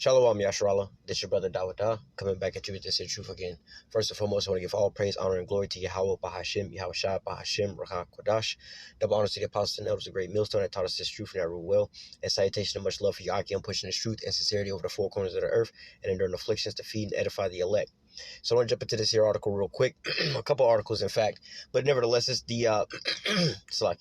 Shalom Yasharallah, this your brother Dawada, coming back at you with this in truth again. First and foremost, I want to give all praise, honor, and glory to Yahweh, Bahashim, Yahweh Shah, Bahashim, Rakha Kodash. Double honors to the apostles and elders, a great millstone that taught us this truth and that rule well. And salutation and much love for Yakim, pushing this truth and sincerity over the four corners of the earth and enduring afflictions to feed and edify the elect. So I want to jump into this here article real quick. A couple articles, in fact, but nevertheless, it's the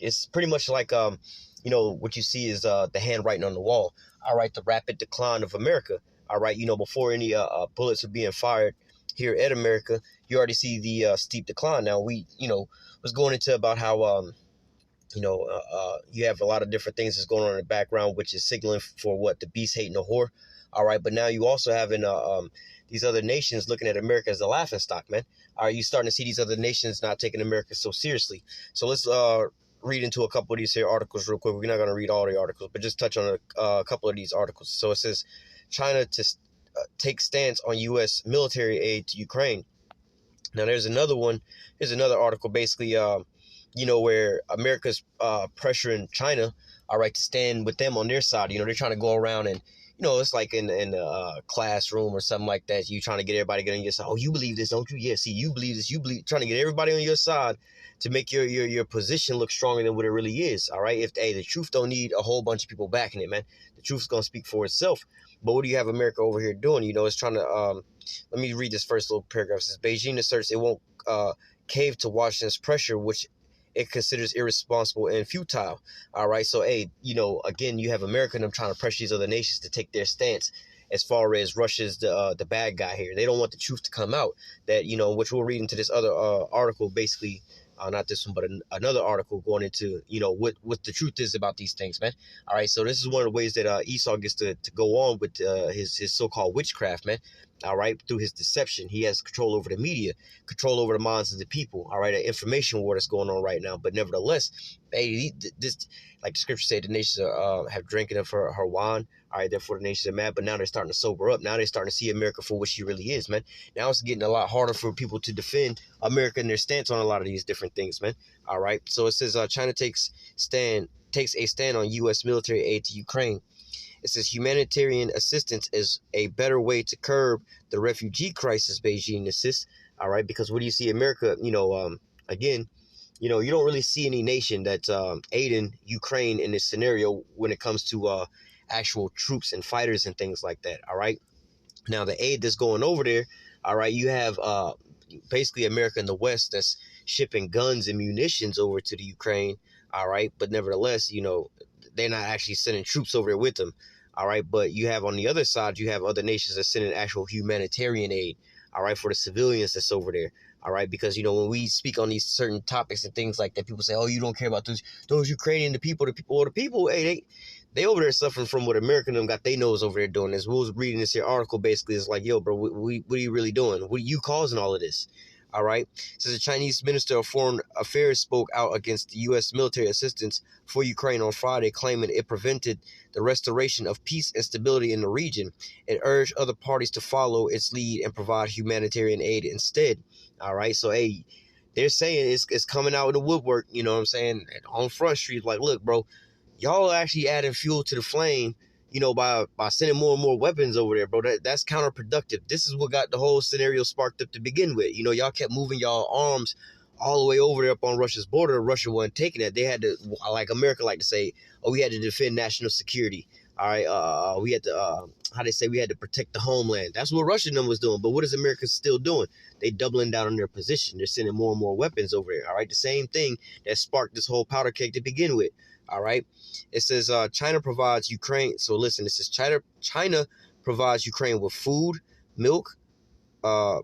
it's pretty much like what you see is the handwriting on the wall. All right, the rapid decline of America. All right, before any bullets are being fired here at America, you already see the steep decline. Now we was going into about how you have a lot of different things that's going on in the background, which is signaling for what the beast hating the whore. All right, but now you also having these other nations looking at America as a laughing stock, man. Are you starting to see these other nations not taking America so seriously? So let's read into a couple of these here articles real quick. We're not going to read all the articles, but just touch on a couple of these articles. So it says China to take stance on U.S. military aid to Ukraine. Now there's another one. Here's another article basically, where America's pressuring China, all right, to stand with them on their side. They're trying to go around and, it's like in a classroom or something like that. You trying to get everybody to get on your side. Oh, you believe this, don't you? Yeah, see, you believe this. You believe, trying to get everybody on your side to make your position look stronger than what it really is. All right. If the truth don't need a whole bunch of people backing it, man. The truth is gonna speak for itself. But what do you have America over here doing? It's trying to let me read this first little paragraph. It says Beijing asserts it won't cave to Washington's pressure, which it considers irresponsible and futile. All right. So, again, you have America and them trying to pressure these other nations to take their stance as far as Russia's the bad guy here. They don't want the truth to come out that, which we'll read into this other article, basically, not this one, but another article going into, what the truth is about these things, man. All right. So this is one of the ways that Esau gets to go on with his so-called witchcraft, man. All right. Through his deception, he has control over the media, control over the minds of the people. All right. An information war that's going on right now. But nevertheless, this, like the scripture said, the nations have drinking of her wine. All right. Therefore, the nations are mad. But now they're starting to sober up. Now they're starting to see America for what she really is, man. Now it's getting a lot harder for people to defend America and their stance on a lot of these different things, man. All right. So it says China takes a stand on U.S. military aid to Ukraine. It says humanitarian assistance is a better way to curb the refugee crisis, Beijing insists. All right, because what do you see America, again, you don't really see any nation that's aiding Ukraine in this scenario when it comes to actual troops and fighters and things like that. All right. Now, the aid that's going over there. All right. You have basically America in the West that's shipping guns and munitions over to the Ukraine. All right. But nevertheless, they're not actually sending troops over there with them. All right. But you have on the other side, you have other nations that sending actual humanitarian aid. All right. For the civilians that's over there. All right. Because, when we speak on these certain topics and things like that, people say, oh, you don't care about those Ukrainian, the people, hey, they over there suffering from what America and them got their nose over there doing. As we was reading this here article, basically, it's like, yo, bro, what are you really doing? What are you causing all of this? All right. Says the Chinese Minister of Foreign Affairs spoke out against the U.S. military assistance for Ukraine on Friday, claiming it prevented the restoration of peace and stability in the region. It urged other parties to follow its lead and provide humanitarian aid instead. All right. So, hey, they're saying it's coming out of the woodwork. You know what I'm saying? On Front Street, like, look, bro, y'all actually adding fuel to the flame. By sending more and more weapons over there, bro, that's counterproductive. This is what got the whole scenario sparked up to begin with. Y'all kept moving y'all arms all the way over there up on Russia's border. Russia wasn't taking it. They had to, like America like to say, oh, we had to defend national security. All right, we had to, we had to protect the homeland. That's what Russia was doing. But what is America still doing? They doubling down on their position. They're sending more and more weapons over there. All right, the same thing that sparked this whole powder keg to begin with. All right. It says China provides Ukraine. So listen, it says China provides Ukraine with food, milk powder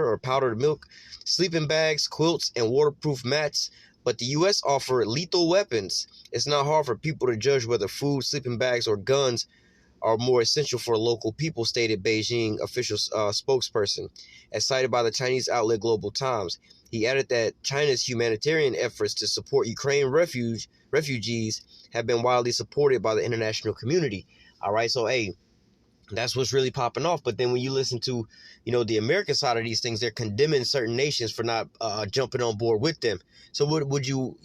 or powdered milk, sleeping bags, quilts, and waterproof mats. But the U.S. offer lethal weapons. It's not hard for people to judge whether food, sleeping bags, or guns are more essential for local people, stated Beijing official spokesperson, as cited by the Chinese outlet Global Times. He added that China's humanitarian efforts to support Ukraine refugees have been widely supported by the international community. All right, so, hey, that's what's really popping off. But then when you listen to, the American side of these things, they're condemning certain nations for not jumping on board with them. So what would you,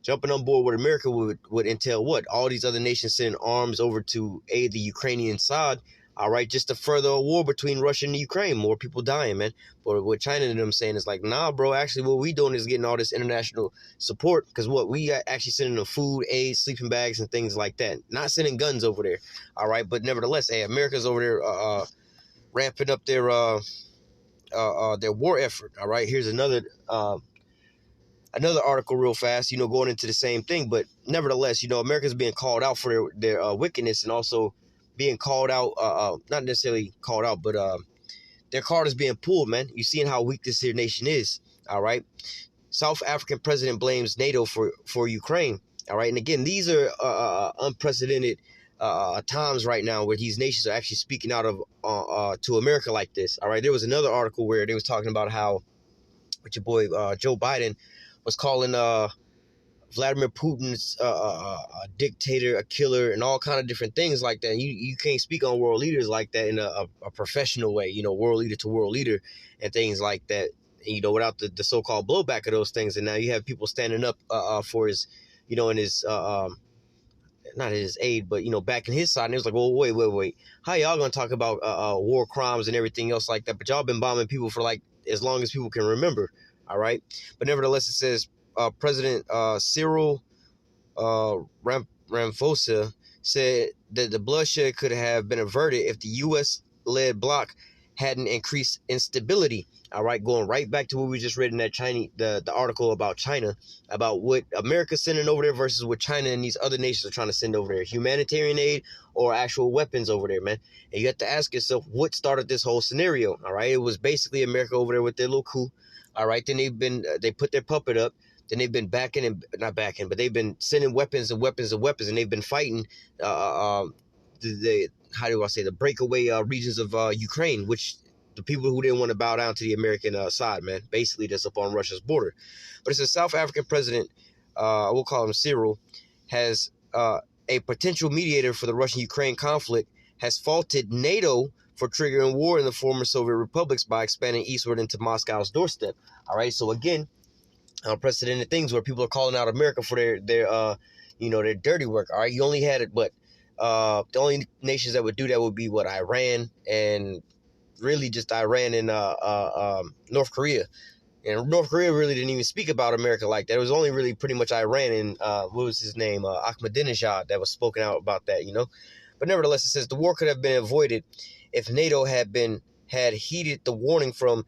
Jumping on board with America would entail what? All these other nations sending arms over to aid the Ukrainian side, all right, just to further a war between Russia and Ukraine. More people dying, man. But what China and them saying is like, nah, bro, actually what we doing is getting all this international support, because what we actually sending them food, aid, sleeping bags, and things like that. Not sending guns over there, all right? But nevertheless, hey, America's over there ramping up their war effort, all right? Here's another article real fast, going into the same thing. But nevertheless, America's being called out for their wickedness, and also being called out, not necessarily called out, but their card is being pulled, man. You seeing how weak this here nation is, all right? South African president blames NATO for Ukraine, all right? And again, these are unprecedented times right now where these nations are actually speaking out of to America like this, all right? There was another article where they was talking about how, with your boy Joe Biden was calling Vladimir Putin's a dictator, a killer, and all kind of different things like that. You can't speak on world leaders like that in a professional way, world leader to world leader and things like that, without the so-called blowback of those things. And now you have people standing up for his, in his, not his aid, but, back in his side. And it was like, well, wait. How y'all going to talk about war crimes and everything else like that? But y'all been bombing people for like as long as people can remember. All right. But nevertheless, it says President Cyril Ramaphosa said that the bloodshed could have been averted if the U.S.-led bloc hadn't increased instability. All right, going right back to what we just read in that the article about China, about what America's sending over there versus what China and these other nations are trying to send over there, humanitarian aid or actual weapons over there, man. And you have to ask yourself, what started this whole scenario? All right, it was basically America over there with their little coup. All right, then they put their puppet up. Then they've been not backing, but they've been sending weapons and weapons and weapons, and they've been fighting the breakaway regions of Ukraine, which the people who didn't want to bow down to the American side, man, basically that's up on Russia's border. But it's a South African president, we'll call him Cyril, has a potential mediator for the Russian-Ukraine conflict, has faulted NATO for triggering war in the former Soviet republics by expanding eastward into Moscow's doorstep. All right, so again, unprecedented things where people are calling out America for their dirty work. All right, you only had it, but the only nations that would do that would be Iran, and really just Iran and North Korea. And North Korea really didn't even speak about America like that. It was only really pretty much Iran and what was his name, Ahmadinejad, that was spoken out about that, But nevertheless, it says the war could have been avoided if NATO had heeded the warning from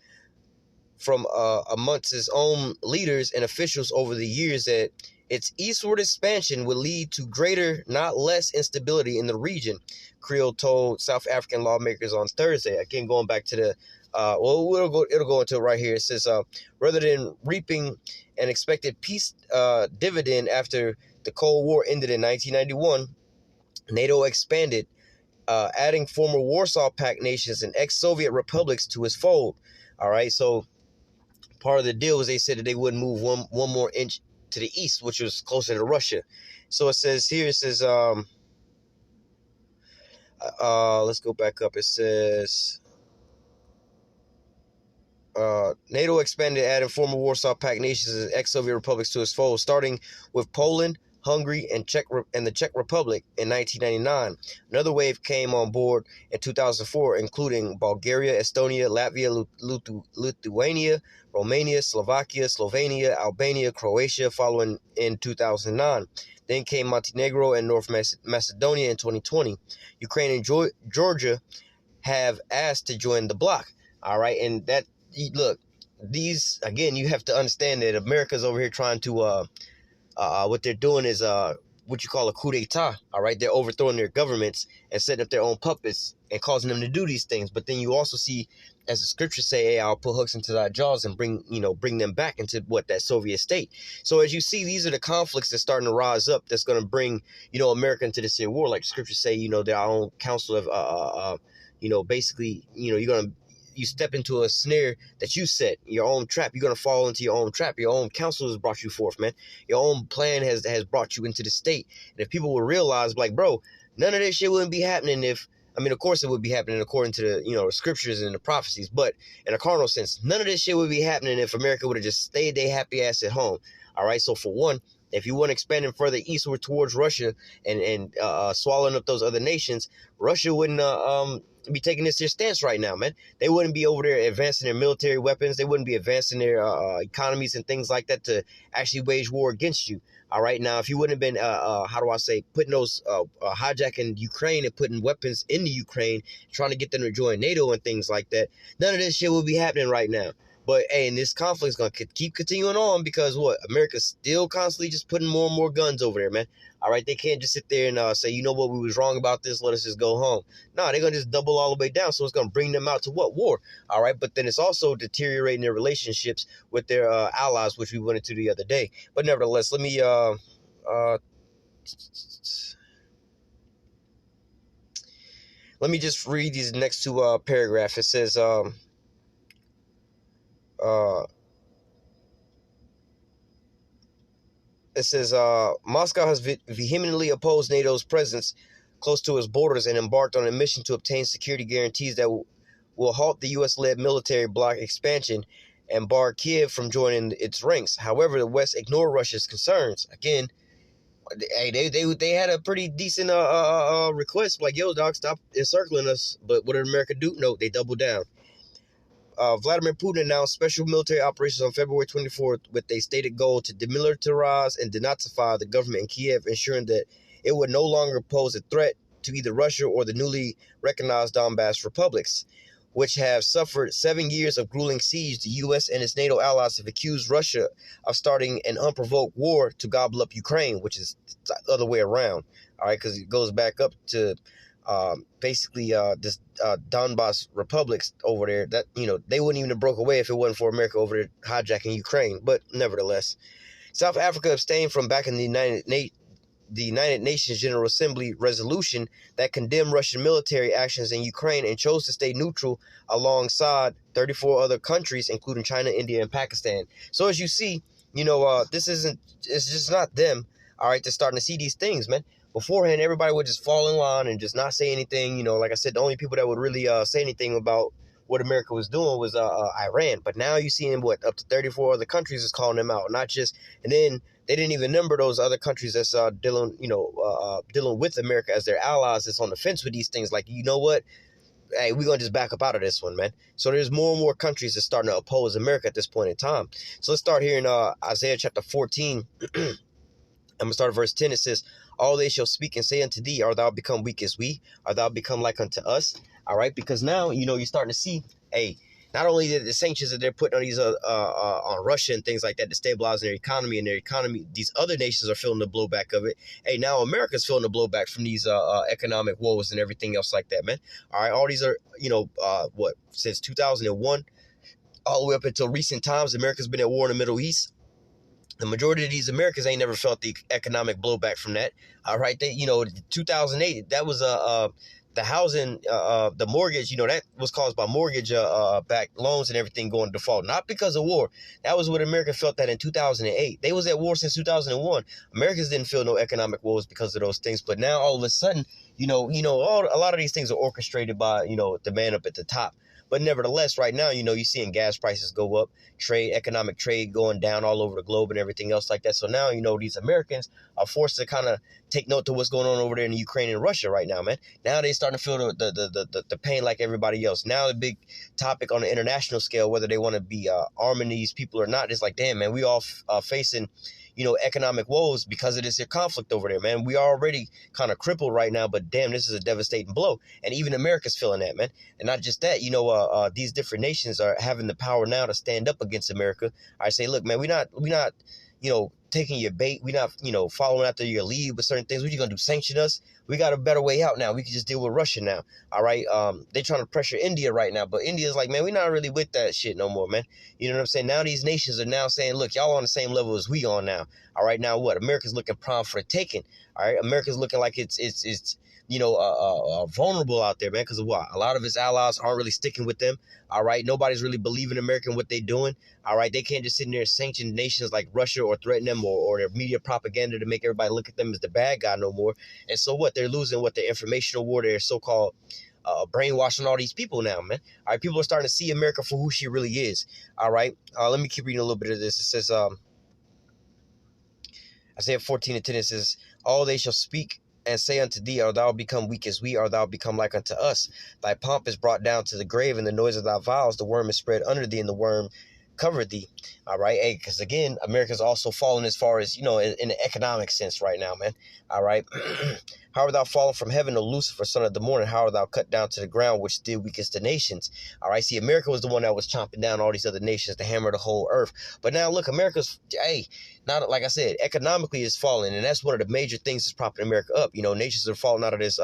amongst its own leaders and officials over the years that its eastward expansion would lead to greater, not less, instability in the region, Creel told South African lawmakers on Thursday. Again, going back to the it'll go into it right here. It says, rather than reaping an expected peace dividend after the Cold War ended in 1991, NATO expanded, adding former Warsaw Pact nations and ex-Soviet republics to its fold. All right, so part of the deal was they said that they wouldn't move one more inch to the east, which was closer to Russia. So it says here, let's go back up. It says, NATO expanded, adding former Warsaw Pact nations and ex-Soviet republics to its fold, starting with Poland, Hungary, and the Czech Republic in 1999. Another wave came on board in 2004, including Bulgaria, Estonia, Latvia, Lithuania, Romania, Slovakia, Slovenia, Albania, Croatia, following in 2009. Then came Montenegro and North Macedonia in 2020. Ukraine and Georgia have asked to join the bloc. All right, and that, look, these, again, you have to understand that America's over here trying to what they're doing is what you call a coup d'etat. All right, they're overthrowing their governments and setting up their own puppets and causing them to do these things. But then you also see, as the scriptures say, hey, I'll put hooks into thy jaws and bring them back into that Soviet state. So as you see, these are the conflicts that's starting to rise up, that's going to bring America into this war. Like the scriptures say, their own council of basically, you step into a snare that you set, your own trap. You're going to fall into your own trap. Your own counsel has brought you forth, man. Your own plan has brought you into the state. And if people would realize, like, bro, none of this shit wouldn't be happening if, of course it would be happening according to the, the scriptures and the prophecies, but in a carnal sense, none of this shit would be happening if America would have just stayed their happy ass at home. All right. So for one, If you want expanding further eastward towards Russia and swallowing up those other nations, Russia wouldn't be taking this their stance right now, man. They wouldn't be over there advancing their military weapons. They wouldn't be advancing their economies and things like that to actually wage war against you. All right, now if you wouldn't have been, how do I say, putting those hijacking Ukraine and putting weapons into Ukraine, trying to get them to join NATO and things like that, none of this shit would be happening right now. But hey, and this conflict is gonna keep continuing on because what? America's still constantly just putting more and more guns over there, man. All right, they can't just sit there and say, you know what, we was wrong about this. Let us just go home. No, they're gonna just double all the way down. So it's gonna bring them out to what? War. All right, but then it's also deteriorating their relationships with their allies, which we went into the other day. But nevertheless, let me just read these next two paragraphs. It says Moscow has vehemently opposed NATO's presence close to its borders and embarked on a mission to obtain security guarantees that will halt the U.S.-led military bloc expansion and bar Kiev from joining its ranks. However, the West ignored Russia's concerns. Again, hey, they had a pretty decent request, like, yo, dog, stop encircling us. But what did America do? No, they doubled down. Vladimir Putin announced special military operations on February 24th with a stated goal to demilitarize and denazify the government in Kiev, ensuring that it would no longer pose a threat to either Russia or the newly recognized Donbass republics, which have suffered 7 years of grueling siege. The U.S. and its NATO allies have accused Russia of starting an unprovoked war to gobble up Ukraine, which is the other way around, all right, because it goes back up to basically this Donbass republics over there that, you know, they wouldn't even have broke away if it wasn't for America over there hijacking Ukraine. But nevertheless, South Africa abstained from backing the United Nations General Assembly resolution that condemned Russian military actions in Ukraine and chose to stay neutral alongside 34 other countries, including China, India, and Pakistan. So as you see, you know, it's just not them, all right, they're starting to see these things, man. Beforehand, everybody would just fall in line and just not say anything. You know, like I said, the only people that would really say anything about what America was doing was Iran. But now you see what, up to 34 other countries is calling them out, not just, and then they didn't even number those other countries that's dealing with America as their allies that's on the fence with these things. Like, you know what? Hey, we're going to just back up out of this one, man. So there's more and more countries that's starting to oppose America at this point in time. So let's start here in Isaiah chapter 14. I'm going to start at verse 10. It says, all they shall speak and say unto thee, art thou become weak as we? Art thou become like unto us? All right, because now, you know, you're starting to see, hey, not only the sanctions that they're putting on these on Russia and things like that to stabilize their economy, these other nations are feeling the blowback of it. Hey, now America's feeling the blowback from these economic woes and everything else like that, man. All right, all these are, you know, since 2001, all the way up until recent times, America's been at war in the Middle East. The majority of these Americans ain't never felt the economic blowback from that. All right, 2008, that was the housing, the mortgage, you know, that was caused by mortgage backed loans and everything going to default, not because of war. That was what America felt that in 2008. They was at war since 2001. Americans didn't feel no economic woes because of those things, but now all of a sudden, a lot of these things are orchestrated by, you know, the man up at the top. But nevertheless, right now, you know, you're seeing gas prices go up, economic trade going down all over the globe and everything else like that. So now, you know, these Americans are forced to kind of take note to what's going on over there in Ukraine and Russia right now, man. Now they're starting to feel the pain like everybody else. Now the big topic on the international scale, whether they want to be arming these people or not, is like, damn, man, we all facing, you know, economic woes because of this conflict over there, man. We are already kind of crippled right now, but damn, this is a devastating blow. And even America's feeling that, man. And not just that, you know, these different nations are having the power now to stand up against America. I say, look, man, we're not, you know, taking your bait. We're not, you know, following after your lead with certain things. What you gonna do? Sanction us? We got a better way out now. We can just deal with Russia now. All right. They're trying to pressure India right now, but India's like, man, we're not really with that shit no more, man. You know what I'm saying? Now these nations are now saying, look, y'all on the same level as we on now. All right. Now what? America's looking prime for the taking. All right. America's looking like it's you know, vulnerable out there, man, because of what? A lot of its allies aren't really sticking with them. All right. Nobody's really believing America and what they're doing. All right. They can't just sit in there and sanction nations like Russia or threaten them or their media propaganda to make everybody look at them as the bad guy no more. And so what? They're losing their informational war, their so-called brainwashing all these people now, man. All right. People are starting to see America for who she really is. All right. Let me keep reading a little bit of this. It says, Isaiah 14:10, it says, all they shall speak and say unto thee, art thou become weak as we, art thou become like unto us? Thy pomp is brought down to the grave, and the noise of thy vows, the worm is spread under thee, and the worm covered thee. All right, hey, because again, America's also fallen as far as, in the economic sense right now, man. All right. How art thou fallen from heaven, O Lucifer, son of the morning? How art thou cut down to the ground, which did weakest the nations? All right, see, America was the one that was chomping down all these other nations to hammer the whole earth. But now, look, America's, hey, not like I said, economically is falling, and that's one of the major things that's propping America up. Nations are falling out of this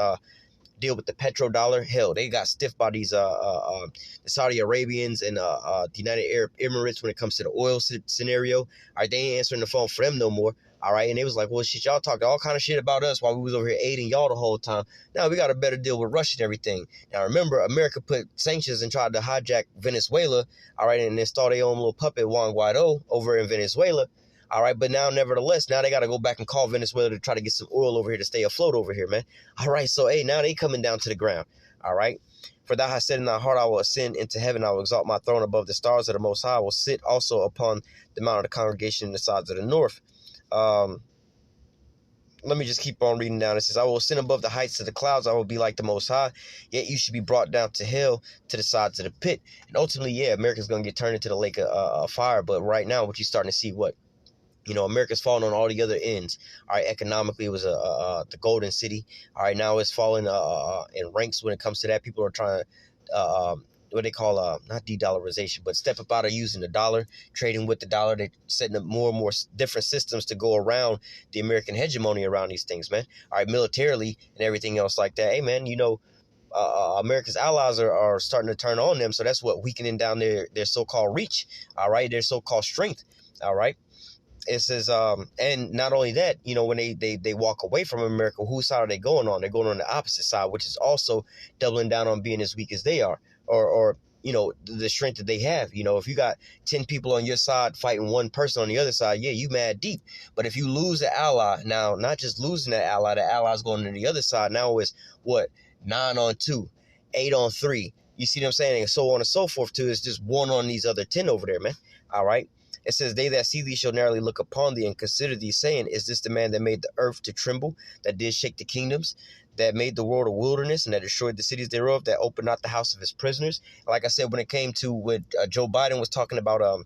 deal with the petrodollar. Hell, they got stiffed by these the Saudi Arabians and the United Arab Emirates when it comes to the oil scenario. All right, they ain't answering the phone for them no more. All right, and they was like, well, shit, y'all talked all kind of shit about us while we was over here aiding y'all the whole time. Now we got a better deal with Russia and everything. Now remember, America put sanctions and tried to hijack Venezuela. All right, and install their own little puppet Juan Guaido over in Venezuela. All right, but now, nevertheless, now they got to go back and call Venezuela to try to get some oil over here to stay afloat over here, man. All right, so, hey, now they coming down to the ground. All right. For thou hast said in thy heart, I will ascend into heaven. I will exalt my throne above the stars of the Most High. I will sit also upon the mount of the congregation in the sides of the north. Let me just keep on reading down. It says, I will ascend above the heights of the clouds. I will be like the Most High. Yet you should be brought down to hell, to the sides of the pit. And ultimately, yeah, America's going to get turned into the lake of fire. But right now, what you're starting to see, what? America's falling on all the other ends. All right, economically, it was the golden city. All right, now it's falling in ranks when it comes to that. People are trying to, what they call, not de-dollarization, but step up out of using the dollar, trading with the dollar. They're setting up more and more different systems to go around the American hegemony around these things, man. All right, militarily and everything else like that. Hey, man, America's allies are starting to turn on them. So that's what weakening down their so-called reach. All right, their so-called strength. All right. It says, and not only that, when they walk away from America, whose side are they going on? They're going on the opposite side, which is also doubling down on being as weak as they are, or the strength that they have. If you got 10 people on your side fighting one person on the other side, yeah, you mad deep. But if you lose the ally, now not just losing the ally's going to the other side. Now it's what, 9 on 2, 8 on 3. You see what I'm saying? And so on and so forth too. It's just one on these other 10 over there, man. All right. It says, they that see thee shall narrowly look upon thee and consider thee, saying, is this the man that made the earth to tremble, that did shake the kingdoms, that made the world a wilderness, and that destroyed the cities thereof, that opened not the house of his prisoners? Like I said, when it came to what Joe Biden was talking about,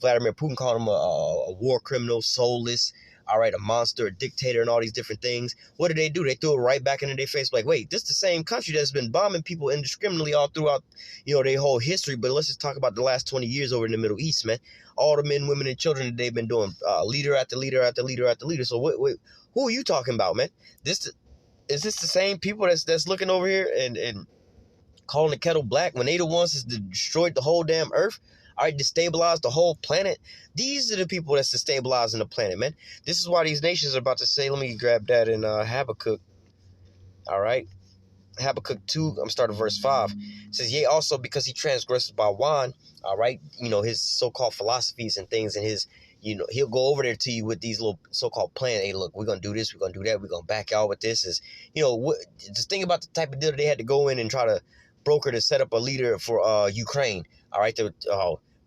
Vladimir Putin called him a war criminal, soulless, all right, a monster, a dictator, and all these different things. What did they do? They threw it right back into their face. Like, wait, this is the same country that's been bombing people indiscriminately all throughout, their whole history. But let's just talk about the last 20 years over in the Middle East, man. All the men, women, and children that they've been doing, leader after leader after leader after leader. So who are you talking about, man? Is this the same people that's looking over here and calling the kettle black when they the ones that destroyed the whole damn earth? All right, destabilize the whole planet. These are the people that's destabilizing the planet, man. This is why these nations are about to say, let me grab that in Habakkuk. All right. Habakkuk 2, I'm starting verse 5. It says, yea, also because he transgressed by wine, all right, his so-called philosophies and things, and his, he'll go over there to you with these little so-called plans. Hey, look, we're going to do this, we're going to do that, we're going to back y'all with this. Is, just think about the type of deal they had to go in and try to broker to set up a leader for Ukraine. All right,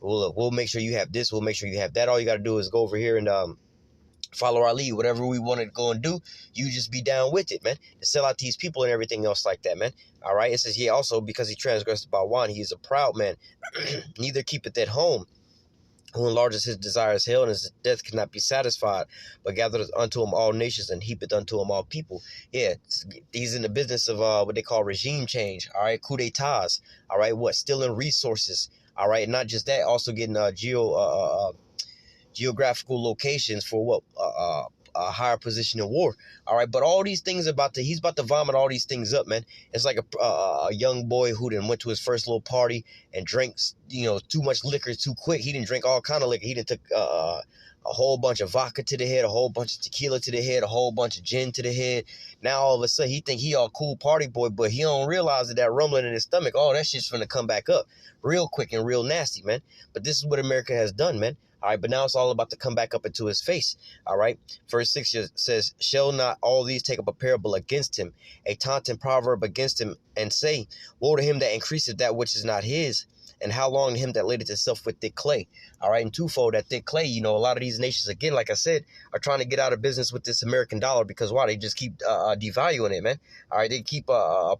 we'll make sure you have this, we'll make sure you have that. All you got to do is go over here and follow our lead. Whatever we want to go and do, you just be down with it, man. To sell out these people and everything else like that, man. All right, it says, yeah, also because he transgressed by wine, he is a proud man, neither keepeth at home, who enlarges his desires hell, and his death cannot be satisfied, but gathereth unto him all nations, and heapeth unto him all people. Yeah, he's in the business of what they call regime change. All right, coup d'etats. All right, stealing resources. All right, not just that, also getting geographical locations for a higher position in war. All right, but all these things he's about to vomit all these things up, man. It's like a young boy who then went to his first little party and drank too much liquor too quick. He didn't drink all kind of liquor. He didn't took a whole bunch of vodka to the head, a whole bunch of tequila to the head, a whole bunch of gin to the head. Now all of a sudden he think he all cool party boy, but he don't realize that rumbling in his stomach, that shit's gonna come back up real quick and real nasty, man. But this is what America has done, man. All right, but now it's all about to come back up into his face. All right, verse 6 says, shall not all these take up a parable against him, a taunting proverb against him, and say, woe to him that increaseth that which is not his, And how long him that laid it itself with thick clay. All right, and twofold, that thick clay, a lot of these nations, again, like I said, are trying to get out of business with this American dollar because why? They just keep devaluing it, man. All right, they keep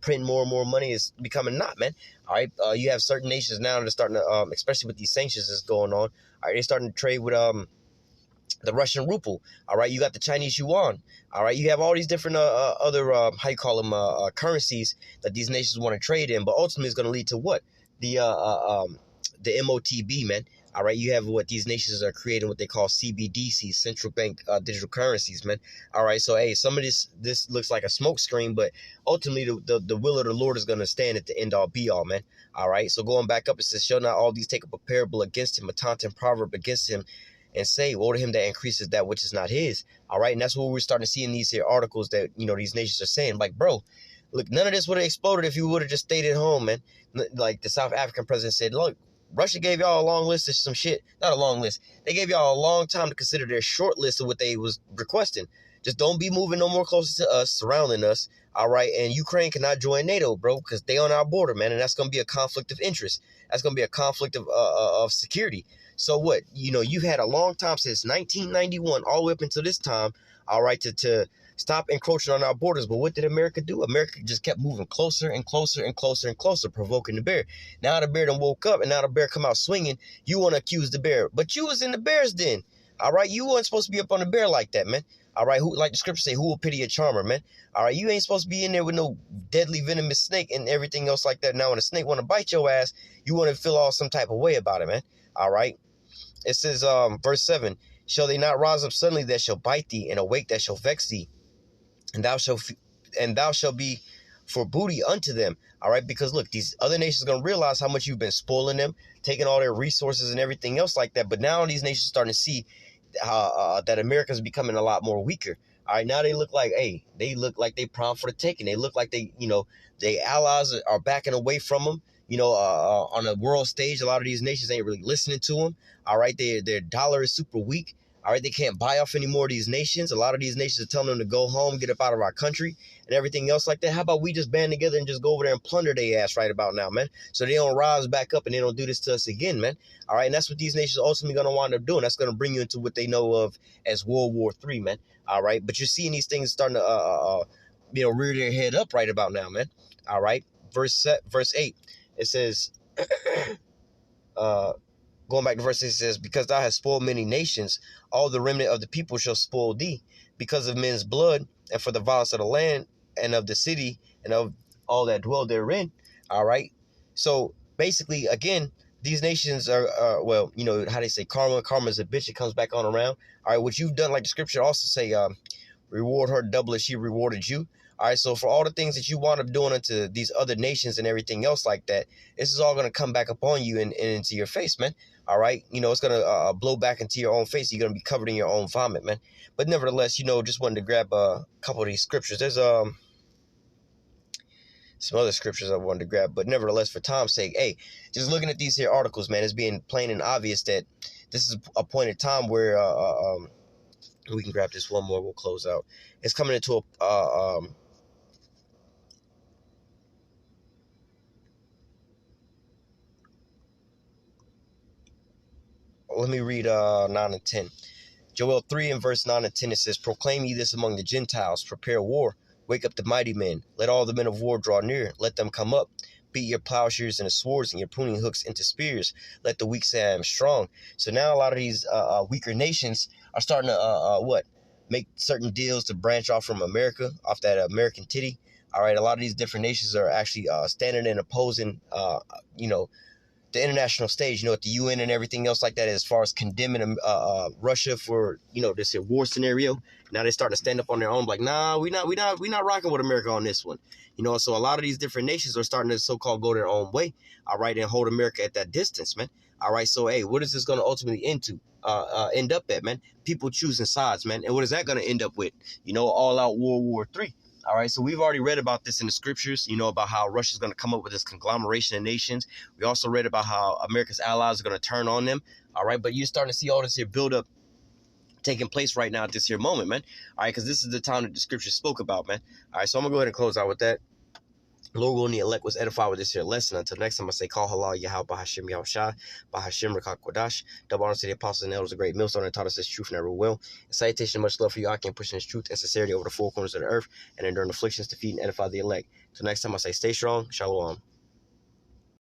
printing more and more money. It's becoming not, man. All right, you have certain nations now that are starting to, especially with these sanctions that's going on. All right, they're starting to trade with the Russian ruble. All right, you got the Chinese yuan. All right, you have all these different other how you call them currencies that these nations want to trade in, but ultimately it's going to lead to what? The MOTB, man. All right, you have what these nations are creating, what they call CBDCs, central bank digital currencies, man. All right, so hey, some of this looks like a smoke screen, but ultimately the will of the Lord is going to stand at the end all be all, man. All right, so going back up, it says, shall not all these take up a parable against him, a taunting proverb against him, and say, woe to him that increases that which is not his. All right, and that's what we're starting to see in these here articles that, these nations are saying. Like, bro, look, none of this would have exploded if you would have just stayed at home, man. Like the South African president said, look, Russia gave y'all a long list of some shit. Not a long list. They gave y'all a long time to consider their short list of what they was requesting. Just don't be moving no more closer to us, surrounding us. All right, and Ukraine cannot join NATO, bro, because they on our border, man, and that's going to be a conflict of interest. That's going to be a conflict of security. So what? You've had a long time since 1991, all the way up until this time, all right, to stop encroaching on our borders. But what did America do? America just kept moving closer and closer and closer and closer, provoking the bear. Now the bear done woke up, and now the bear come out swinging. You want to accuse the bear, but you was in the bear's den. All right, you weren't supposed to be up on the bear like that, man. All right, who, like the scripture say, who will pity a charmer, man? All right, you ain't supposed to be in there with no deadly venomous snake and everything else like that. Now when a snake want to bite your ass, you want to feel all some type of way about it, man. All right. It says, verse 7, shall they not rise up suddenly that shall bite thee, and awake that shall vex thee, and thou shalt be for booty unto them. All right, because look, these other nations are going to realize how much you've been spoiling them, taking all their resources and everything else like that. But now these nations are starting to see that America's becoming a lot more weaker. All right, now they look like they prompt for the taking. They look like they allies are backing away from them. On the world stage, a lot of these nations ain't really listening to them. All right, their dollar is super weak. All right, they can't buy off any more of these nations. A lot of these nations are telling them to go home, get up out of our country, and everything else like that. How about we just band together and just go over there and plunder their ass right about now, man? So they don't rise back up and they don't do this to us again, man. All right, and that's what these nations are ultimately going to wind up doing. That's going to bring you into what they know of as World War III, man. All right, but you're seeing these things starting to, rear their head up right about now, man. All right, verse 8, it says, going back to verse 6, it says, because thou hast spoiled many nations, all the remnant of the people shall spoil thee, because of men's blood, and for the violence of the land, and of the city, and of all that dwell therein. All right. So basically, again, these nations are, how they say, karma is a bitch. It comes back on around. All right. What you've done, like the scripture also say, reward her double as she rewarded you. All right, so for all the things that you wound up doing unto these other nations and everything else like that, this is all going to come back upon you and into your face, man. All right, it's going to blow back into your own face. You're going to be covered in your own vomit, man. But nevertheless, just wanted to grab a couple of these scriptures. There's some other scriptures I wanted to grab, but nevertheless, for time's sake, hey, just looking at these here articles, man, it's being plain and obvious that this is a point in time where we can grab this one more. We'll close out. It's coming into a let me read 9 and 10. Joel 3 and verse 9 and 10, it says, proclaim ye this among the Gentiles, prepare war, wake up the mighty men, let all the men of war draw near, let them come up, beat your plowshares into swords and your pruning hooks into spears, let the weak say I am strong. So now a lot of these weaker nations are starting to make certain deals to branch off from America, off that American titty. All right, a lot of these different nations are actually standing and opposing the international stage, at the UN and everything else like that, as far as condemning Russia for this war scenario. Now they're starting to stand up on their own, like, nah, we not rocking with America on this one. So a lot of these different nations are starting to so-called go their own way, all right, and hold America at that distance, man. All right, so hey, what is this going to ultimately end up at, man? People choosing sides, man, and what is that going to end up with? All out World War III. All right, so we've already read about this in the scriptures, about how Russia's going to come up with this conglomeration of nations. We also read about how America's allies are going to turn on them. All right, but you're starting to see all this here build up taking place right now at this here moment, man. All right, because this is the time that the scripture spoke about, man. All right, so I'm going to go ahead and close out with that. Lord willing, the elect was edified with this here lesson. Until next time, I say, call halal, Yahweh, Bahashim, Yahushua, Bahashim, Rakak Kodash. Double honor to the apostles and elders, a great millstone that taught us this truth and ever will. And salutation, much love for you, I can push this truth and sincerity over the four corners of the earth, and enduring afflictions to feed and edify the elect. Until next time, I say, stay strong, Shalom.